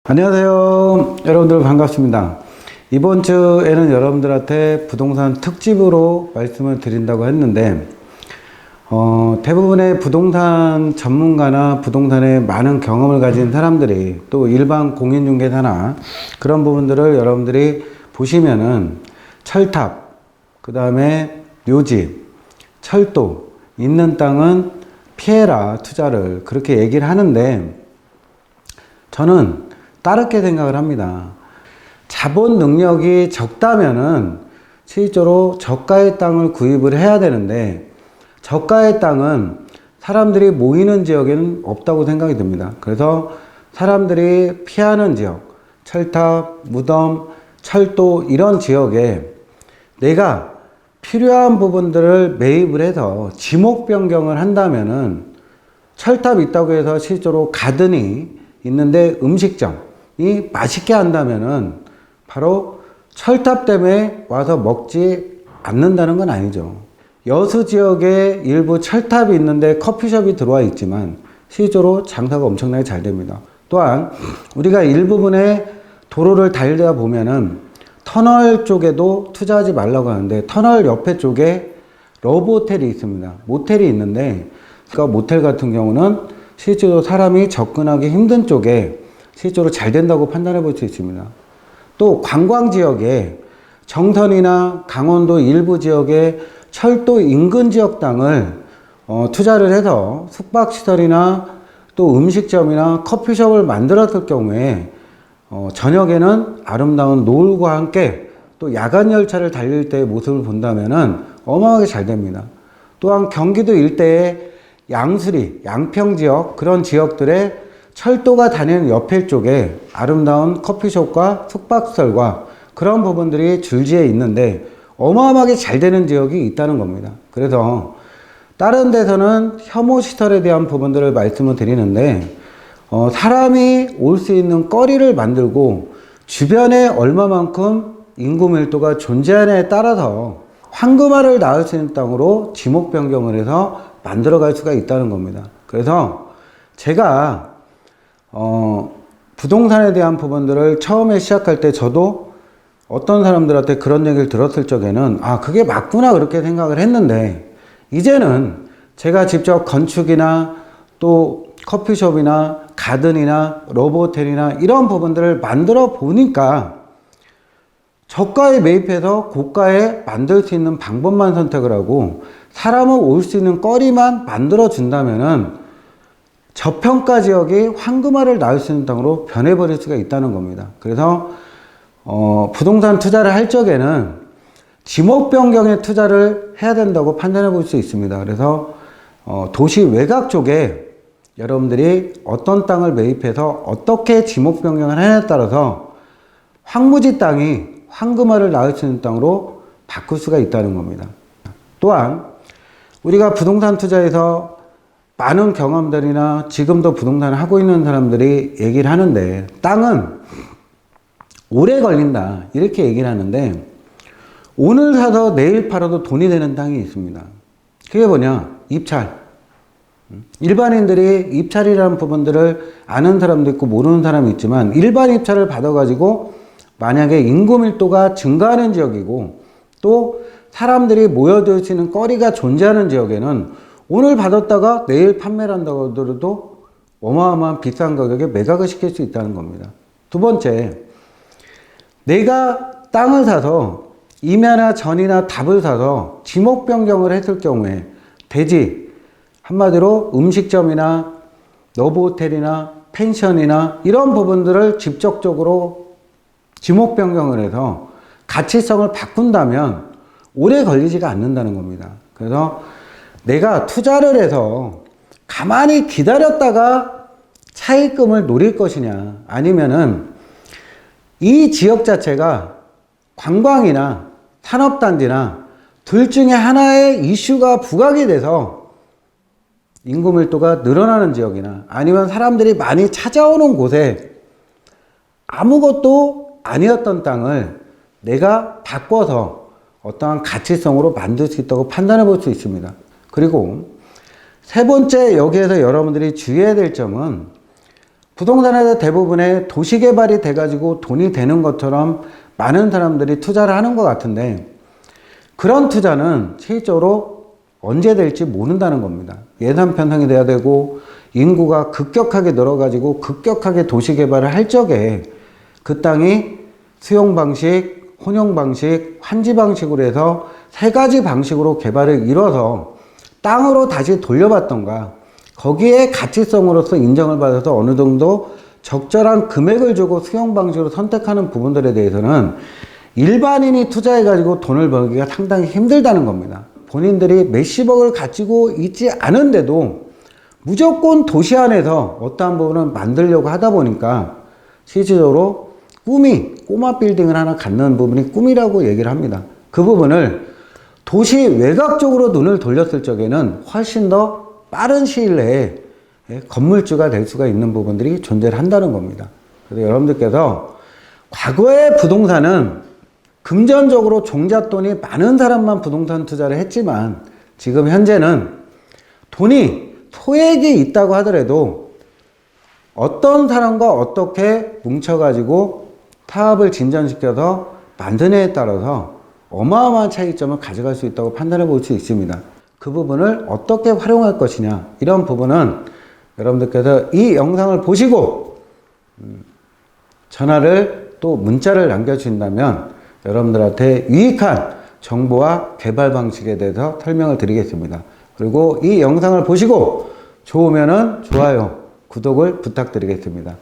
안녕하세요. 여러분들 반갑습니다. 이번 주에는 여러분들한테 부동산 특집으로 말씀을 드린다고 했는데 대부분의 부동산 전문가나 부동산에 많은 경험을 가진 사람들이 또 일반 공인중개사나 그런 부분들을 여러분들이 보시면은 철탑, 그 다음에 묘집, 철도 있는 땅은 피해라 투자를 그렇게 얘기를 하는데 저는 다르게 생각을 합니다. 자본 능력이 적다면은 실제로 저가의 땅을 구입을 해야 되는데 저가의 땅은 사람들이 모이는 지역에는 없다고 생각이 듭니다. 그래서 사람들이 피하는 지역, 철탑, 무덤, 철도 이런 지역에 내가 필요한 부분들을 매입을 해서 지목 변경을 한다면은 철탑 있다고 해서 실제로 가든이 있는데 음식점이 맛있게 한다면은 바로 철탑 때문에 와서 먹지 않는다는 건 아니죠. 여수 지역에 일부 철탑이 있는데 커피숍이 들어와 있지만 실제로 장사가 엄청나게 잘 됩니다. 또한 우리가 일부분의 도로를 달리다 보면은 터널 쪽에도 투자하지 말라고 하는데 터널 옆에 쪽에 러브 호텔이 있습니다. 모텔이 있는데 그 모텔 같은 경우는 실제로 사람이 접근하기 힘든 쪽에 실제로 잘 된다고 판단해 볼 수 있습니다. 또 관광지역에 정선이나 강원도 일부 지역에 철도 인근 지역 땅을 투자를 해서 숙박시설이나 또 음식점이나 커피숍을 만들었을 경우에 저녁에는 아름다운 노을과 함께 또 야간 열차를 달릴 때의 모습을 본다면은 어마어마하게 잘 됩니다. 또한 경기도 일대에 양수리, 양평 지역 그런 지역들의 철도가 다니는 옆에 쪽에 아름다운 커피숍과 숙박시설과 그런 부분들이 줄지에 있는데 어마어마하게 잘 되는 지역이 있다는 겁니다. 그래서 다른 데서는 혐오시설에 대한 부분들을 말씀을 드리는데 사람이 올 수 있는 거리를 만들고 주변에 얼마만큼 인구 밀도가 존재하느냐에 따라서 황금알을 낳을 수 있는 땅으로 지목 변경을 해서 만들어갈 수가 있다는 겁니다. 그래서 제가 부동산에 대한 부분들을 처음에 시작할 때 저도 어떤 사람들한테 그런 얘기를 들었을 적에는 아 그게 맞구나 그렇게 생각을 했는데 이제는 제가 직접 건축이나 또 커피숍이나 가든이나 러브호텔이나 이런 부분들을 만들어 보니까 저가에 매입해서 고가에 만들 수 있는 방법만 선택을 하고 사람을 올 수 있는 거리만 만들어 준다면은 저평가 지역이 황금알을 낳을 수 있는 땅으로 변해버릴 수가 있다는 겁니다. 그래서 부동산 투자를 할 적에는 지목 변경에 투자를 해야 된다고 판단해 볼 수 있습니다. 그래서 도시 외곽 쪽에 여러분들이 어떤 땅을 매입해서 어떻게 지목 변경을 하느냐에 따라서 황무지 땅이 황금알을 낳을 수 있는 땅으로 바꿀 수가 있다는 겁니다. 또한 우리가 부동산 투자에서 많은 경험들이나 지금도 부동산을 하고 있는 사람들이 얘기를 하는데 땅은 오래 걸린다 이렇게 얘기를 하는데 오늘 사서 내일 팔아도 돈이 되는 땅이 있습니다. 그게 뭐냐? 입찰. 일반인들이 입찰이라는 부분들을 아는 사람도 있고 모르는 사람이 있지만 일반 입찰을 받아가지고 만약에 인구 밀도가 증가하는 지역이고 또 사람들이 모여들 수 있는 거리가 존재하는 지역에는 오늘 받았다가 내일 판매를 한다고 하더라도 어마어마한 비싼 가격에 매각을 시킬 수 있다는 겁니다. 두 번째, 내가 땅을 사서 임야나 전이나 답을 사서 지목 변경을 했을 경우에 대지, 한마디로 음식점이나 러브호텔이나 펜션이나 이런 부분들을 직접적으로 지목 변경을 해서 가치성을 바꾼다면 오래 걸리지가 않는다는 겁니다. 그래서 내가 투자를 해서 가만히 기다렸다가 차익금을 노릴 것이냐 아니면은 이 지역 자체가 관광이나 산업단지나 둘 중에 하나의 이슈가 부각이 돼서 인구 밀도가 늘어나는 지역이나 아니면 사람들이 많이 찾아오는 곳에 아무것도 아니었던 땅을 내가 바꿔서 어떠한 가치성으로 만들 수 있다고 판단해 볼 수 있습니다. 그리고 세 번째 여기에서 여러분들이 주의해야 될 점은 부동산에서 대부분의 도시개발이 돼가지고 돈이 되는 것처럼 많은 사람들이 투자를 하는 것 같은데, 그런 투자는 실질적으로 언제 될지 모른다는 겁니다. 예산 편성이 돼야 되고 인구가 급격하게 늘어가지고 급격하게 도시개발을 할 적에 그 땅이 수용 방식, 혼용 방식, 환지 방식으로 해서 세 가지 방식으로 개발을 이뤄서 땅으로 다시 돌려받던가, 거기에 가치성으로서 인정을 받아서 어느 정도 적절한 금액을 주고 수용 방식으로 선택하는 부분들에 대해서는 일반인이 투자해가지고 돈을 벌기가 상당히 힘들다는 겁니다. 본인들이 몇십억을 가지고 있지 않은데도 무조건 도시 안에서 어떠한 부분을 만들려고 하다 보니까 실질적으로 꼬마 빌딩을 하나 갖는 부분이 꿈이라고 얘기를 합니다. 그 부분을 도시 외곽 쪽으로 눈을 돌렸을 적에는 훨씬 더 빠른 시일 내에 건물주가 될 수가 있는 부분들이 존재를 한다는 겁니다. 그래서 여러분들께서 과거의 부동산은 금전적으로 종잣돈이 많은 사람만 부동산 투자를 했지만, 지금 현재는 돈이 소액이 있다고 하더라도 어떤 사람과 어떻게 뭉쳐가지고 사업을 진전시켜서 만드느냐에 따라서 어마어마한 차이점을 가져갈 수 있다고 판단해 볼 수 있습니다. 그 부분을 어떻게 활용할 것이냐, 이런 부분은 여러분들께서 이 영상을 보시고 전화를 또 문자를 남겨주신다면 여러분들한테 유익한 정보와 개발 방식에 대해서 설명을 드리겠습니다. 그리고 이 영상을 보시고 좋으면은 좋아요, 구독을 부탁드리겠습니다.